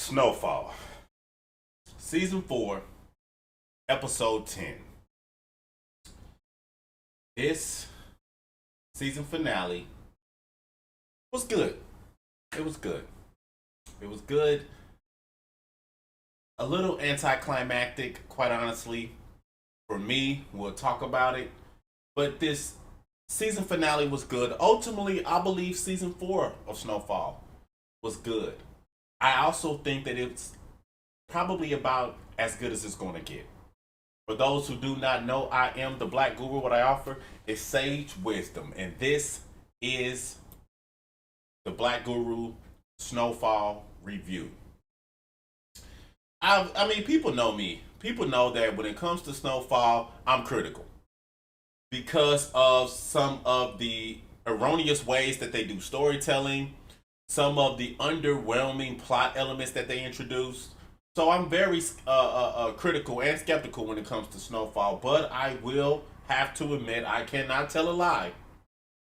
SnowFall, Season 4, Episode 10. This season finale was good. It was good. It was good. A little anticlimactic, quite honestly, for me. We'll talk about it. But this season finale was good. Ultimately, I believe Season 4 of SnowFall was good. I also think that it's probably about as good as it's going to get. For those who do not know, I am the Black Guru. What I offer is sage wisdom. And this is the Black Guru SnowFall review. I mean, people know me. People know that when it comes to SnowFall, I'm critical. Because of some of the erroneous ways that they do storytelling, some of the underwhelming plot elements that they introduce. So I'm very critical and skeptical when it comes to SnowFall, but I will have to admit, I cannot tell a lie.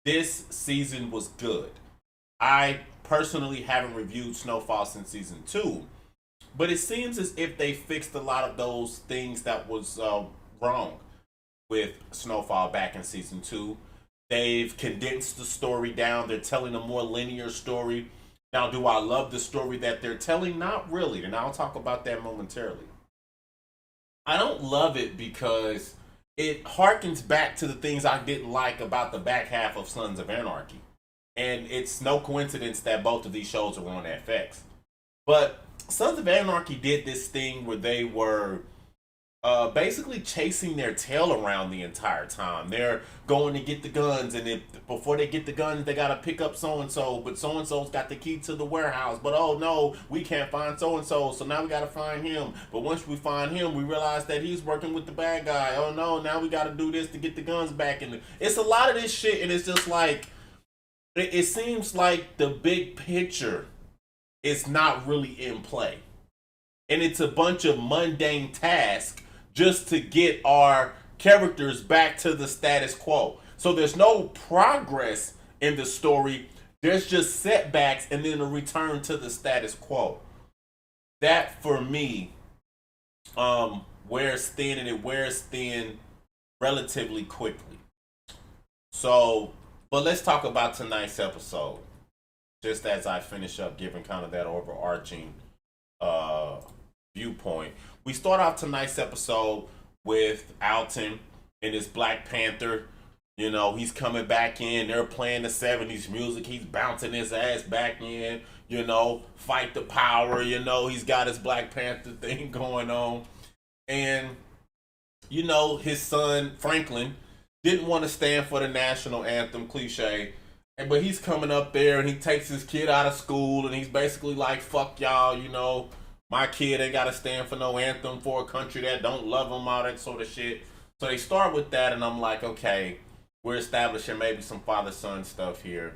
This season was good. I personally haven't reviewed SnowFall since season 2, but it seems as if they fixed a lot of those things that was wrong with SnowFall back in season 2. They've condensed the story down. They're telling a more linear story. Now, do I love the story that they're telling? Not really, and I'll talk about that momentarily. I don't love it because it harkens back to the things I didn't like about the back half of Sons of Anarchy. And it's no coincidence that both of these shows are on FX. But Sons of Anarchy did this thing where they were basically chasing their tail around the entire time. They're going to get the guns, and before they get the guns, they got to pick up so-and-so, but so-and-so's got the key to the warehouse. But oh no, we can't find so-and-so, so now we got to find him. But once we find him, we realize that he's working with the bad guy. Oh no, now we got to do this to get the guns back. And it's a lot of this shit, and it's just like, it seems like the big picture is not really in play. And it's a bunch of mundane tasks just to get our characters back to the status quo. So there's no progress in the story. There's just setbacks and then a return to the status quo. That, for me, wears thin, and it wears thin relatively quickly. So, but let's talk about tonight's episode. Just as I finish up giving kind of that overarching viewpoint. We start off tonight's episode with Alton and his Black Panther. You know, he's coming back in. They're playing the 70s music. He's bouncing his ass back in. You know, fight the power. You know, he's got his Black Panther thing going on. And, you know, his son, Franklin, didn't want to stand for the national anthem, cliche. But he's coming up there and he takes his kid out of school and he's basically like, fuck y'all, you know. My kid ain't got to stand for no anthem for a country that don't love them, all that sort of shit. So they start with that, and I'm like, okay, we're establishing maybe some father-son stuff here.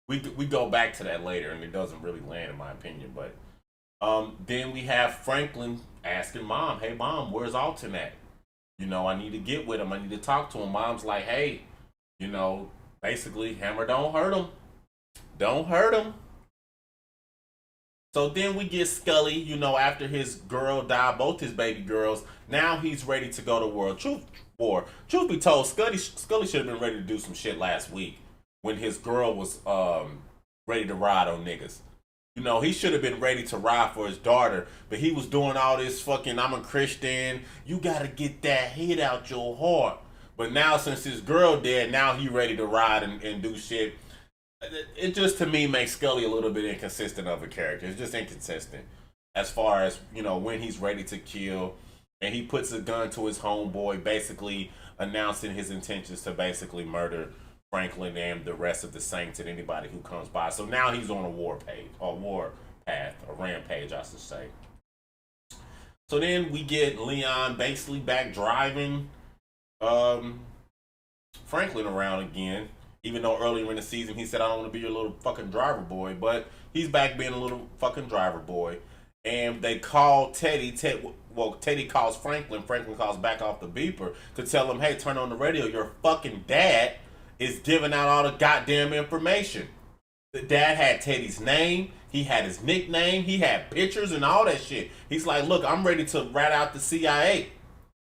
We go back to that later, and it doesn't really land, in my opinion. But then we have Franklin asking Mom, hey, Mom, where's Alton at? You know, I need to get with him. I need to talk to him. Mom's like, hey, you know, basically, Hammer, don't hurt him. Don't hurt him. So then we get Scully, you know, after his girl died, both his baby girls. Now he's ready to go to World Truth War. Truth be told, Scully should have been ready to do some shit last week when his girl was ready to ride on niggas. You know, he should have been ready to ride for his daughter, but he was doing all this fucking, I'm a Christian, you gotta get that hate out your heart. But now since his girl dead, now he ready to ride and do shit. It just, to me, makes Scully a little bit inconsistent of a character. It's just inconsistent as far as, you know, when he's ready to kill, and he puts a gun to his homeboy, basically announcing his intentions to basically murder Franklin and the rest of the Saints and anybody who comes by. So now he's on a war path, a rampage, I should say. So then we get Leon basically back driving Franklin around again. Even though earlier in the season he said, I don't want to be your little fucking driver boy. But he's back being a little fucking driver boy. And they call Teddy. Teddy calls Franklin. Franklin calls back off the beeper to tell him, hey, turn on the radio. Your fucking dad is giving out all the goddamn information. The dad had Teddy's name. He had his nickname. He had pictures and all that shit. He's like, look, I'm ready to rat out the CIA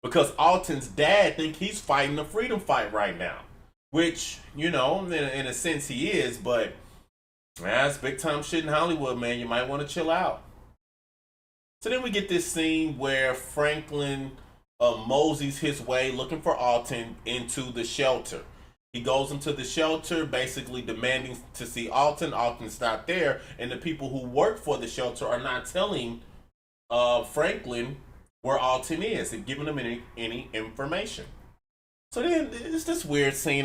because Alton's dad think he's fighting a freedom fight right now, which in a sense he is, but man, it's big time shit in Hollywood, man. You might want to chill out. So then we get this scene where Franklin moseys his way looking for Alton into the shelter. He goes into the shelter basically demanding to see Alton. Alton's not there, and the people who work for the shelter are not telling Franklin where Alton is and giving him any information. So then it's this weird scene.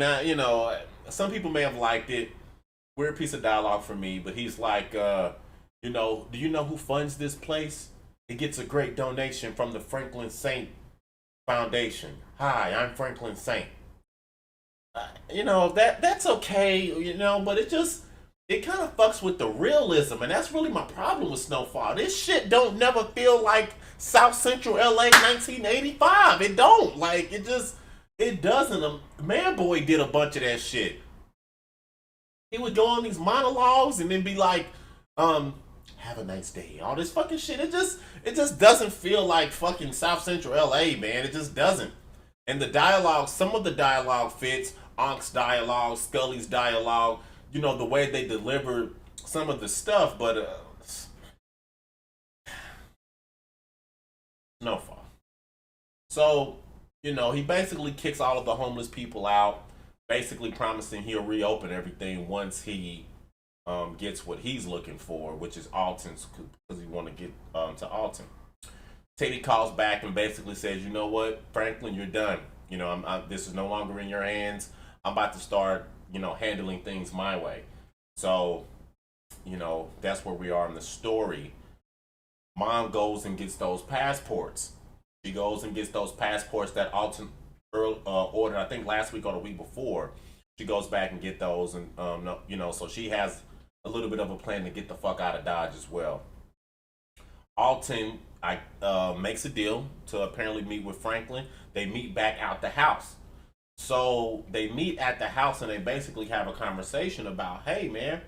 Some people may have liked it. Weird piece of dialogue for me, but he's like, do you know who funds this place? It gets a great donation from the Franklin Saint Foundation. Hi, I'm Franklin Saint. That's okay, but it kind of fucks with the realism, and that's really my problem with SnowFall. This shit don't never feel like South Central LA 1985. It don't. Like, it doesn't. Man Boy did a bunch of that shit. He would go on these monologues and then be like, have a nice day. All this fucking shit. It just doesn't feel like fucking South Central LA, man. It just doesn't. And the dialogue, some of the dialogue fits. Onk's dialogue, Scully's dialogue, the way they deliver some of the stuff, but SnowFall. So, he basically kicks all of the homeless people out, basically promising he'll reopen everything once he gets what he's looking for, which is Alton's, because he want to get to Alton. Teddy calls back and basically says, you know what, Franklin, you're done. This is no longer in your hands. I'm about to start, handling things my way. So, that's where we are in the story. Mom goes and gets those passports. She goes and gets those passports that Alton ordered, I think last week or the week before. She goes back and get those, and so she has a little bit of a plan to get the fuck out of Dodge as well. Alton makes a deal to apparently meet with Franklin. They meet back out the house. So they meet at the house and they basically have a conversation about, hey man,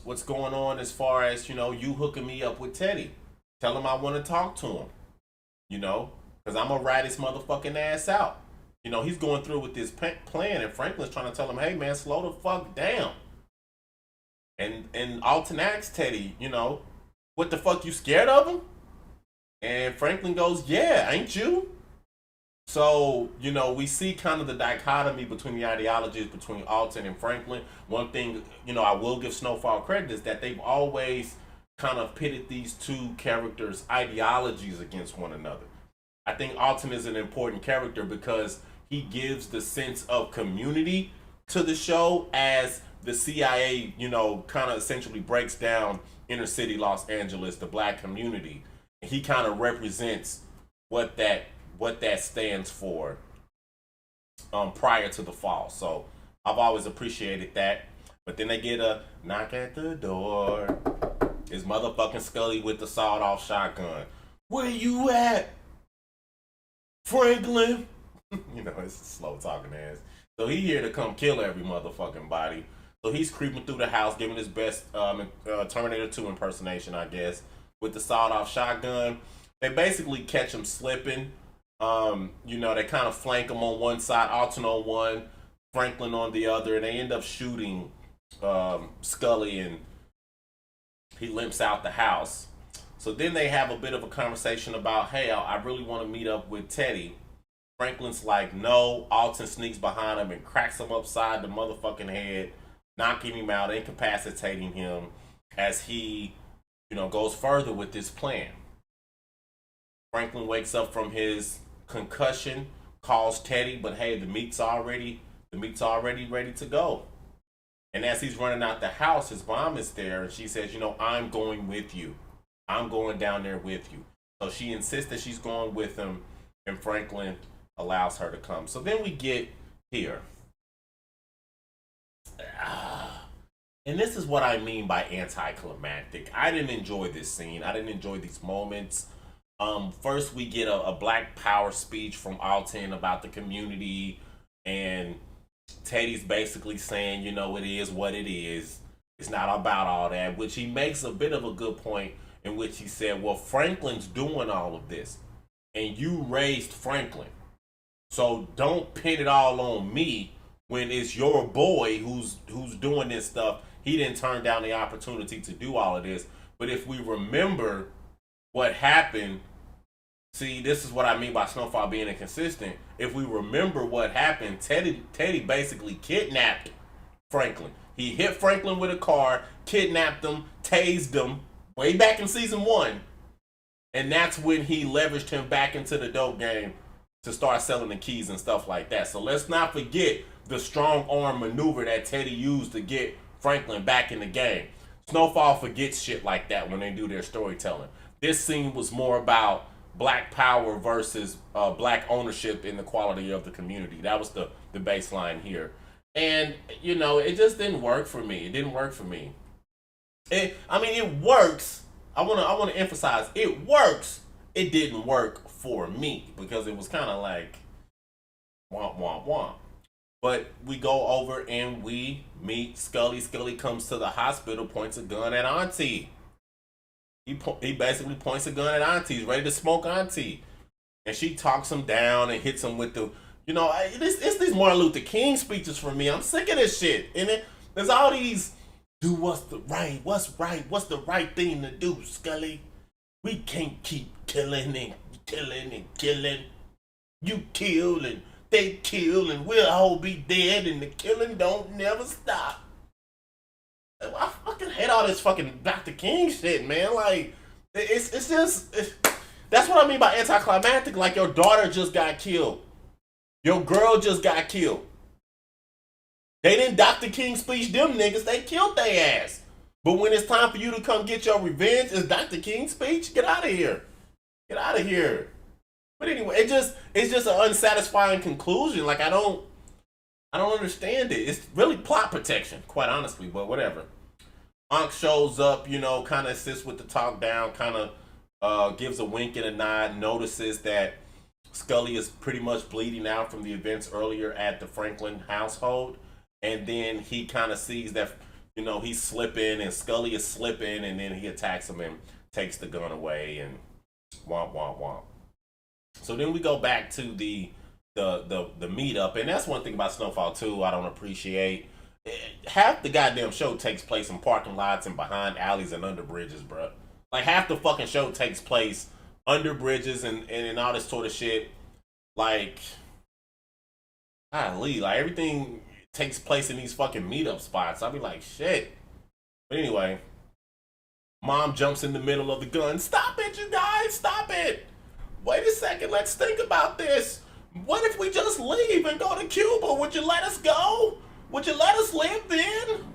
what's going on as far as, you hooking me up with Teddy. Tell him I want to talk to him, because I'm going to rat his motherfucking ass out. He's going through with this plan and Franklin's trying to tell him, hey man, slow the fuck down. And Alton asks Teddy, what the fuck, you scared of him? And Franklin goes, yeah, ain't you? So, we see kind of the dichotomy between the ideologies between Alton and Franklin. One thing, I will give SnowFall credit is that they've always kind of pitted these two characters' ideologies against one another. I think Alton is an important character because he gives the sense of community to the show as the CIA, kind of essentially breaks down inner city Los Angeles, the black community. And he kind of represents what that stands for prior to the fall. So I've always appreciated that. But then they get a knock at the door. It's motherfucking Scully with the sawed-off shotgun. Where you at, Franklin? It's slow talking ass. So he here to come kill every motherfucking body. So he's creeping through the house, giving his best Terminator 2 impersonation, I guess, with the sawed-off shotgun. They basically catch him slipping. They kind of flank him on one side, Alton on one, Franklin on the other, and they end up shooting Scully, and he limps out the house. So then they have a bit of a conversation about, hey, I really want to meet up with Teddy. Franklin's like, no. Alton sneaks behind him and cracks him upside the motherfucking head, knocking him out, incapacitating him as he, goes further with this plan. Franklin wakes up from his concussion, calls Teddy, but hey, the meat's already ready to go. And as he's running out the house, his mom is there, and she says, I'm going with you. I'm going down there with you. So she insists that she's going with him, and Franklin allows her to come. So then we get here. And this is what I mean by anticlimactic. I didn't enjoy this scene. I didn't enjoy these moments. First, we get a Black Power speech from Alton about the community and Teddy's basically saying, you know, it is what it is. It's not about all that, which he makes a bit of a good point in which he said, well, Franklin's doing all of this, and you raised Franklin. So don't pin it all on me when it's your boy who's doing this stuff. He didn't turn down the opportunity to do all of this. But if we remember what happened, see, this is what I mean by SnowFall being inconsistent. If we remember what happened, Teddy basically kidnapped Franklin. He hit Franklin with a car, kidnapped him, tased him way back in season 1. And that's when he leveraged him back into the dope game to start selling the keys and stuff like that. So let's not forget the strong arm maneuver that Teddy used to get Franklin back in the game. SnowFall forgets shit like that when they do their storytelling. This scene was more about black power versus black ownership in the quality of the community. That was the baseline here. And, you know, it just didn't work for me. It didn't work for me. It works. I want to emphasize, it works. It didn't work for me because it was kind of like womp womp womp. But we go over and we meet Scully. Scully comes to the hospital, points a gun at Auntie. He basically points a gun at Auntie. He's ready to smoke Auntie. And she talks him down and hits him with the, you know, it's these Martin Luther King speeches for me. I'm sick of this shit. And there's all these, do what's the right thing to do, Scully. We can't keep killing and killing and killing. You kill and they kill and we'll all be dead and the killing don't never stop. I fucking hate all this fucking Dr. King shit, man. Like, it's just, that's what I mean by anticlimactic. Like, your daughter just got killed. Your girl just got killed. They didn't Dr. King speech them niggas. They killed their ass. But when it's time for you to come get your revenge, it's Dr. King's speech? Get out of here. Get out of here. But anyway, it's just an unsatisfying conclusion. Like, I don't understand it. It's really plot protection, quite honestly, but whatever. Ankh shows up, you know, kind of assists with the talk down, kind of gives a wink and a nod, notices that Scully is pretty much bleeding out from the events earlier at the Franklin household. And then he kind of sees that, you know, he's slipping and Scully is slipping, and then he attacks him and takes the gun away and womp, womp, womp. So then we go back to the meetup, and that's one thing about SnowFall 2 I don't appreciate. Half the goddamn show takes place in parking lots and behind alleys and under bridges, bro. Like, half the fucking show takes place under bridges and all this sort of shit. Like, golly, like, everything takes place in these fucking meetup spots. I'll be like, shit. But anyway, Mom jumps in the middle of the gun. Stop it, you guys, stop it. Wait a second, let's think about this. What if we just leave and go to Cuba? Would you let us go? Would you let us live then?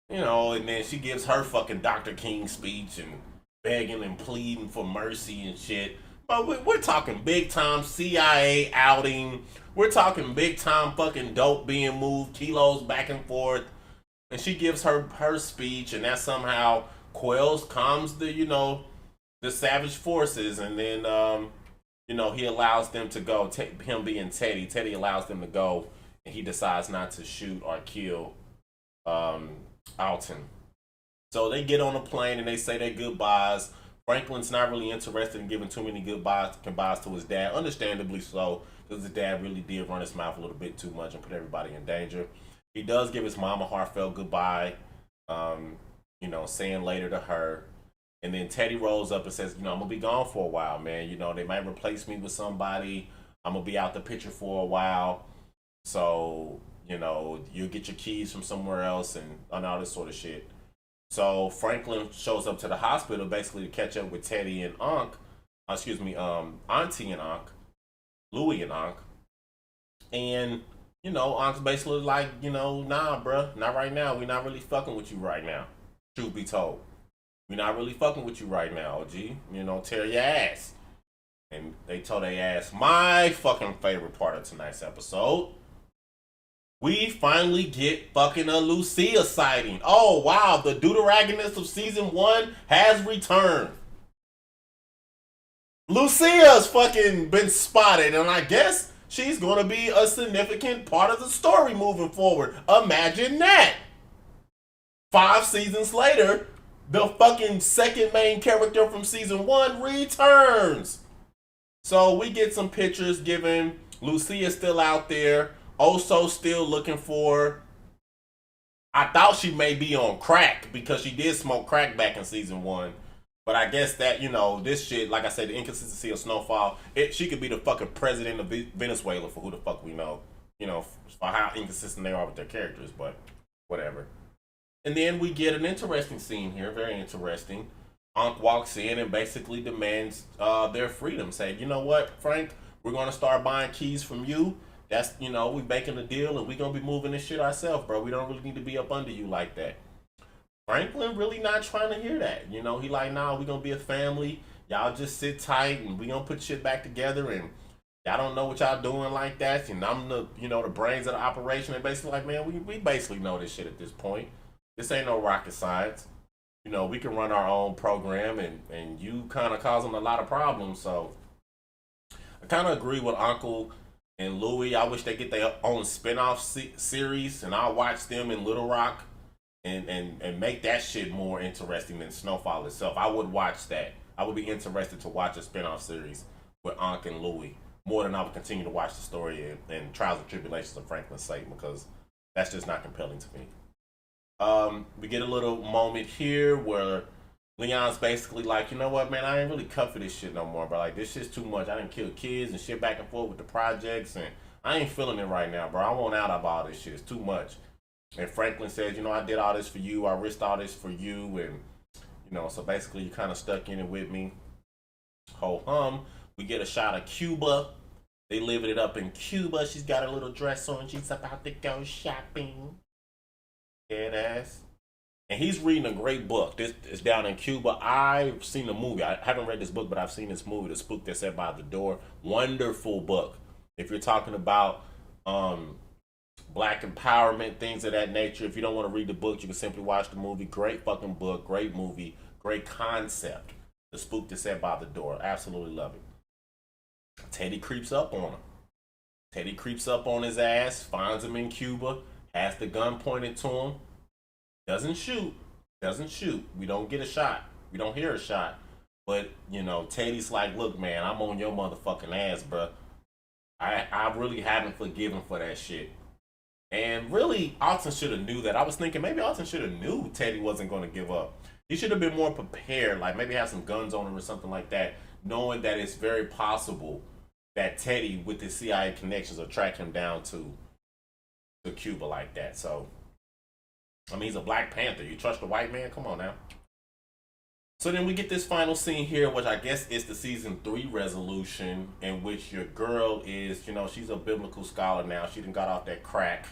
You know, and then she gives her fucking Dr. King speech and begging and pleading for mercy and shit. But we're talking big time CIA outing. We're talking big time fucking dope being moved, kilos back and forth. And she gives her speech, and that somehow calms the, you know, the savage forces. And then, you know, he allows them to go. Him being Teddy allows them to go, and he decides not to shoot or kill Alton. So they get on a plane and they say their goodbyes. Franklin's not really interested in giving too many goodbyes to his dad, understandably so, because his dad really did run his mouth a little bit too much and put everybody in danger. He does give his mom a heartfelt goodbye, you know, saying later to her. And then Teddy rolls up and says, you know, I'm going to be gone for a while, man. You know, they might replace me with somebody. I'm going to be out the picture for a while. So, you know, you'll get your keys from somewhere else and all this sort of shit. So Franklin shows up to the hospital basically to catch up with Teddy and Auntie and Ankh, Louie and Ankh. And, you know, Ankh's basically like, you know, nah, bruh, not right now. We're not really fucking with you right now. Truth be told. We're not really fucking with you right now, OG. You know, tear your ass. And they told their ass my fucking favorite part of tonight's episode. We finally get fucking a Lucia sighting. Oh, wow. The deuteragonist of season 1 has returned. Lucia's fucking been spotted. And I guess She's going to be a significant part of the story moving forward. Imagine that. 5 seasons later, the fucking second main character from season 1 returns. So we get some pictures given. Lucia's still out there. Oso still looking for. I thought she may be on crack because she did smoke crack back in season 1. But I guess that, this shit, like I said, the inconsistency of SnowFall, she could be the fucking president of Venezuela for who the fuck we know. For how inconsistent they are with their characters, but whatever. And then we get an interesting scene here, very interesting. Ankh walks in and basically demands their freedom. Saying, you know what, Frank, we're going to start buying keys from you. That's, we making a deal and we're going to be moving this shit ourselves, bro. We don't really need to be up under you like that. Franklin really not trying to hear that. He like, nah, we're going to be a family. Y'all just sit tight and we going to put shit back together and y'all don't know what y'all doing like that. And I'm the, the brains of the operation. And basically like, man, we basically know this shit at this point. This ain't no rocket science. We can run our own program and you kind of causing a lot of problems. So I kind of agree with Uncle and Louie. I wish they get their own spinoff series and I'll watch them in Little Rock and make that shit more interesting than SnowFall itself. I would watch that. I would be interested to watch a spinoff series with Ankh and Louie more than I would continue to watch the story and Trials and Tribulations of Franklin Satan because that's just not compelling to me. We get a little moment here where Leon's basically like, you know what, man, I ain't really cut for this shit no more, bro. Like, this shit's too much. I done killed kids and shit back and forth with the projects, and I ain't feeling it right now, bro. I want out of all this shit. It's too much. And Franklin says, I did all this for you. I risked all this for you, and, so basically you kind of stuck in it with me. Ho hum. We get a shot of Cuba. They living it up in Cuba. She's got her little dress on. She's about to go shopping. Dead ass. And he's reading a great book. This is down in Cuba. I've seen the movie. I haven't read this book, but I've seen this movie, The Spook That Sat by the Door. Wonderful book. If you're talking about black empowerment, things of that nature, if you don't want to read the book, you can simply watch the movie. Great fucking book, great movie, great concept. The Spook That Sat by the Door. Absolutely love it. Teddy creeps up on him. Teddy creeps up on his ass, finds him in Cuba, has the gun pointed to him. Doesn't shoot. We don't get a shot. We don't hear a shot. But, Teddy's like, look, man, I'm on your motherfucking ass, bro. I really haven't forgiven for that shit. And really, Altons should have knew that. I was thinking maybe Altons should have knew Teddy wasn't going to give up. He should have been more prepared, like maybe have some guns on him or something like that, knowing that it's very possible that Teddy, with his CIA connections, will track him down to Cuba like that. So, I mean, he's a Black Panther. You trust a white man? Come on now. So then we get this final scene here, which I guess is the season 3 resolution, in which your girl is, she's a biblical scholar now. She done got off that crack.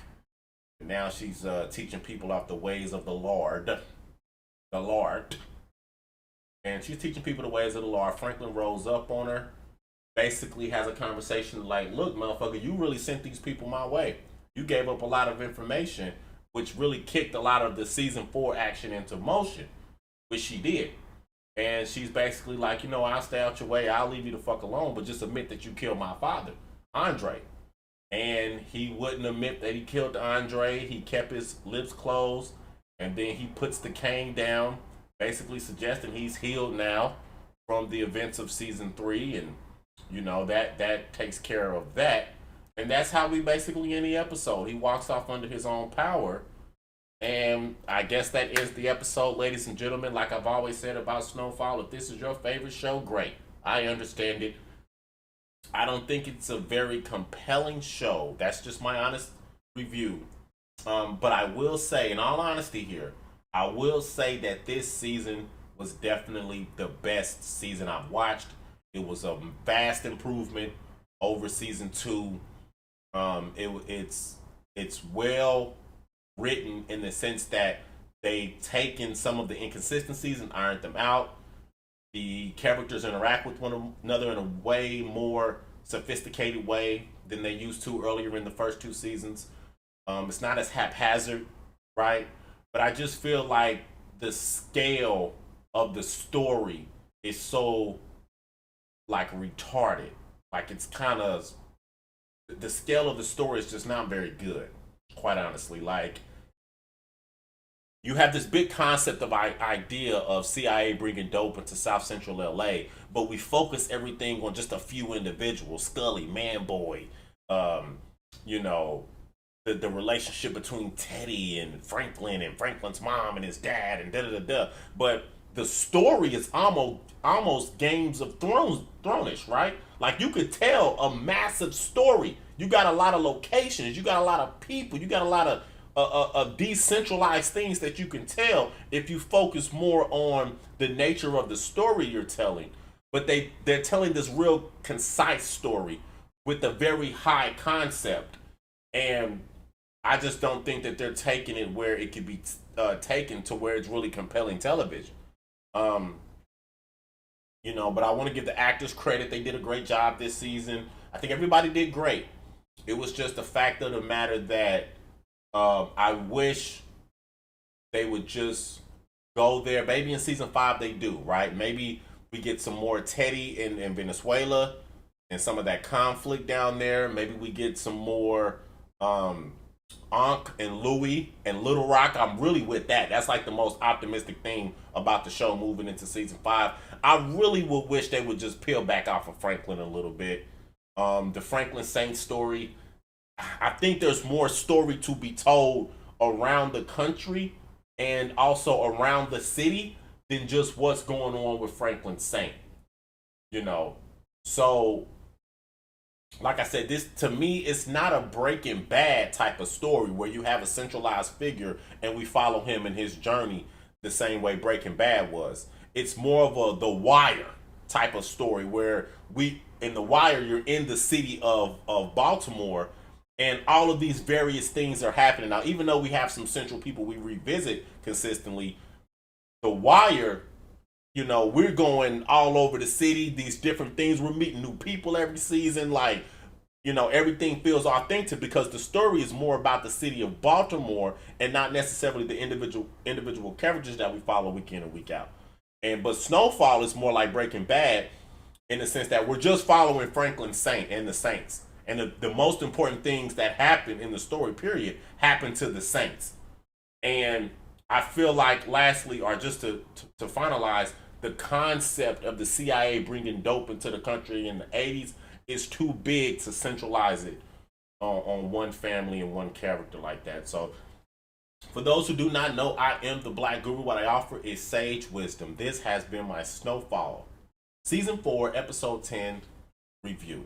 Now she's teaching people off the ways of the Lord. The Lord. And she's teaching people the ways of the Lord. Franklin rolls up on her. Basically has a conversation like, look, motherfucker, you really sent these people my way. You gave up a lot of information, which really kicked a lot of the season 4 action into motion, which she did. And she's basically like, I'll stay out your way. I'll leave you the fuck alone, but just admit that you killed my father, Andre. And he wouldn't admit that he killed Andre. He kept his lips closed, and then he puts the cane down, basically suggesting he's healed now from the events of season 3, and that takes care of that. And that's how we basically end the episode. He walks off under his own power. And I guess that is the episode, ladies and gentlemen. Like I've always said about SnowFall, if this is your favorite show, great. I understand it. I don't think it's a very compelling show. That's just my honest review. But I will say, in all honesty here, I will say that this season was definitely the best season I've watched. It was a vast improvement over season 2. It's well written in the sense that they've taken some of the inconsistencies and ironed them out. The characters interact with one another in a way more sophisticated way than they used to earlier in the first 2 seasons. It's not as haphazard, right? But I just feel like the scale of the story is so, like, retarded. Like, it's kind of the scale of the story is just not very good, quite honestly. Like, you have this big concept of idea of CIA bringing dope into South Central LA, but we focus everything on just a few individuals: Scully, Manboy, um, you know, the relationship between Teddy and Franklin's mom and his dad, and da da da da. But the story is almost Games of Thrones thronish, right? Like, you could tell a massive story. You got a lot of locations, you got a lot of people, you got a lot of decentralized things that you can tell if you focus more on the nature of the story you're telling. But they're telling this real concise story with a very high concept, and I just don't think that they're taking it where it could be taken to where it's really compelling television. Um, but I want to give the actors credit. They did a great job this season. I think everybody did great. It was just the fact of the matter that I wish they would just go there. Maybe in season 5 they do, right? Maybe we get some more Teddy in Venezuela and some of that conflict down there. Maybe we get some more Ankh and Louie and Little Rock. I'm really with that. That's like the most optimistic thing about the show moving into season 5. I really would wish they would just peel back off of Franklin a little bit. The Franklin Saint story, I think there's more story to be told around the country and also around the city than just what's going on with Franklin Saint. You know, so like I said, this to me it's not a Breaking Bad type of story where you have a centralized figure and we follow him in his journey the same way Breaking Bad was. It's more of a The Wire type of story where we in The Wire you're in the city of Baltimore and all of these various things are happening. Now, even though we have some central people we revisit consistently, The Wire, we're going all over the city, these different things. We're meeting new people every season. Like, everything feels authentic because the story is more about the city of Baltimore and not necessarily the individual characters that we follow week in and week out. But SnowFall is more like Breaking Bad in the sense that we're just following Franklin Saint and the Saints. And the most important things that happen in the story, period, happen to the Saints. And I feel like, lastly, or just to finalize, the concept of the CIA bringing dope into the country in the 80s is too big to centralize it on one family and one character like that. So, for those who do not know, I am the Black Guru. What I offer is sage wisdom. This has been my SnowFall Season 4, Episode 10 review.